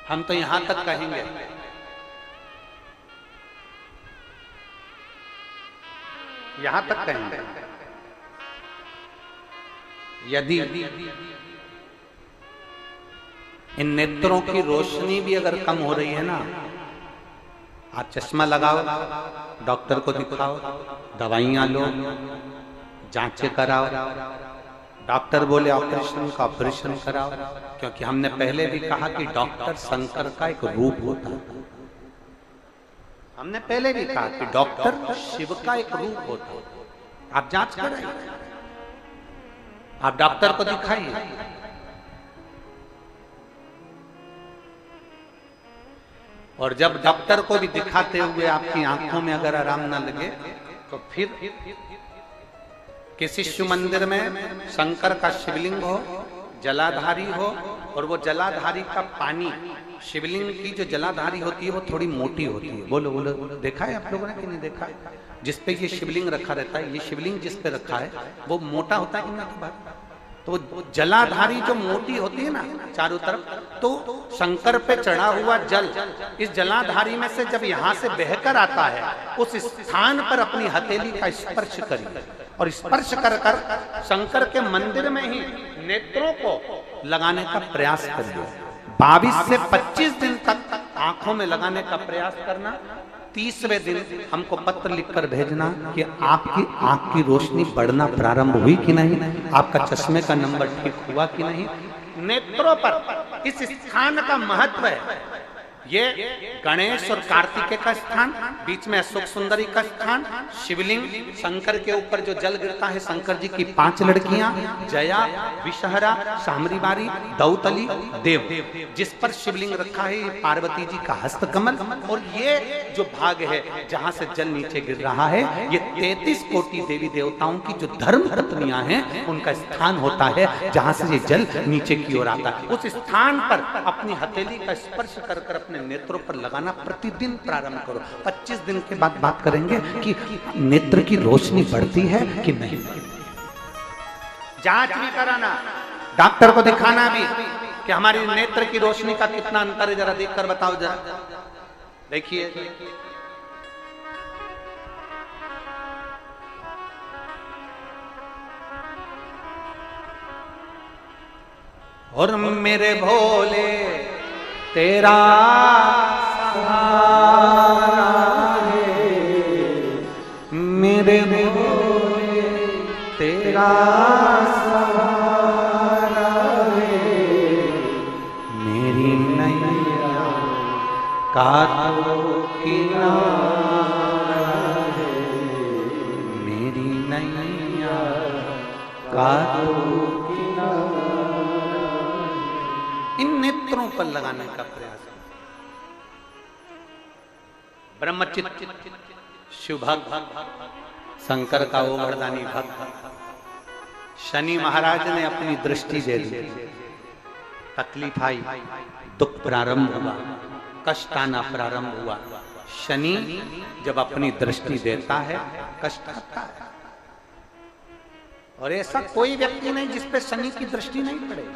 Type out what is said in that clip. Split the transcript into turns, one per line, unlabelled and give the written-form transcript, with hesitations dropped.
हम तो यहां तक कहेंगे, यहां तक कहेंगे, यदि इन नेत्रों की रोशनी भी अगर कम हो रही है ना, आप चश्मा लगाओ, डॉक्टर को दिखाओ, दवाइयां लो, जांचें कराओ, डॉक्टर बोले ऑपरेशन का ऑपरेशन कराओ, क्योंकि हमने पहले भी कहा कि डॉक्टर शंकर का एक रूप होता है। हमने पहले भी कहा कि डॉक्टर शिव का एक रूप होता है। आप जांच कराइए, आप डॉक्टर को दिखाइए। और जब डॉक्टर को भी दिखाते हुए आपकी आंखों में अगर आराम ना लगे, तो फिर किसी शिव मंदिर में शंकर का शिवलिंग हो, जलाधारी हो, और वो जलाधारी का पानी, शिवलिंग की जो जलाधारी होती है वो थोड़ी मोटी होती है। बोलो बोलो, देखा है आप लोगों ने कि नहीं देखा है? जिसपे ये शिवलिंग रखा रहता है, ये शिवलिंग जिस पे रखा है वो मोटा होता है कि नहीं? तो जलाधारी जो मोटी होती है ना चारों तरफ, तो शंकर पे चढ़ा हुआ जल इस जलाधारी में से जब यहाँ से बहकर आता है, उस स्थान पर अपनी हथेली का स्पर्श करिए और स्पर्श कर कर शंकर के मंदिर में ही नेत्रों को लगाने का प्रयास करिए। 22 से 25 दिन तक आंखों में लगाने का प्रयास करना। 30वें दिन हमको पत्र लिखकर भेजना कि आपकी आंख की रोशनी बढ़ना प्रारंभ हुई कि नहीं, आपका चश्मे का नंबर ठीक हुआ कि नहीं। नेत्रों पर इस स्थान का महत्व है। ये गणेश और कार्तिकेय का स्थान, बीच में अशोक सुंदरी का स्थान, शिवलिंग, शंकर के ऊपर जो जल गिरता है, शंकर जी की 5 लड़कियां, जया, विषहरा, सामरीबारी, दौतली, देव, जिस पर शिवलिंग रखा है पार्वती जी का हस्तकमल। और ये जो भाग है जहां से जल नीचे गिर रहा है, ये 33 कोटि देवी देवताओं की जो धर्म पत्नियां हैं उनका स्थान होता है, जहां से ये जल नीचे की ओर आता है। उस स्थान पर अपनी हथेली का स्पर्श कर कर अपने नेत्रों पर लगाना प्रतिदिन प्रारंभ करो। 25 दिन के बाद बात करेंगे कि नेत्र की रोशनी बढ़ती है कि नहीं। जांच भी कराना, डॉक्टर को दिखाना भी कि हमारी नेत्र की रोशनी का कितना अंतर है, जरा देखकर बताओ। जरा देखिए, और मेरे भोले तेरा सहारा है, मेरे भोले तेरा सहारा है, मेरी नैया का तो किनारा है, मेरी नैया का तो किनारा। इन नेत्रों पर लगाने का प्रयास। ब्रह्मचित्त शिव भक्त, शंकर का वो वरदानी भक्त, शनि महाराज ने अपनी दृष्टि दे दी, तकलीफ आई, दुख प्रारंभ हुआ, कष्ट आना प्रारंभ हुआ। शनि जब अपनी दृष्टि देता है, कष्ट आता है। और ऐसा कोई व्यक्ति नहीं जिसपे शनि की दृष्टि नहीं पड़ेगी।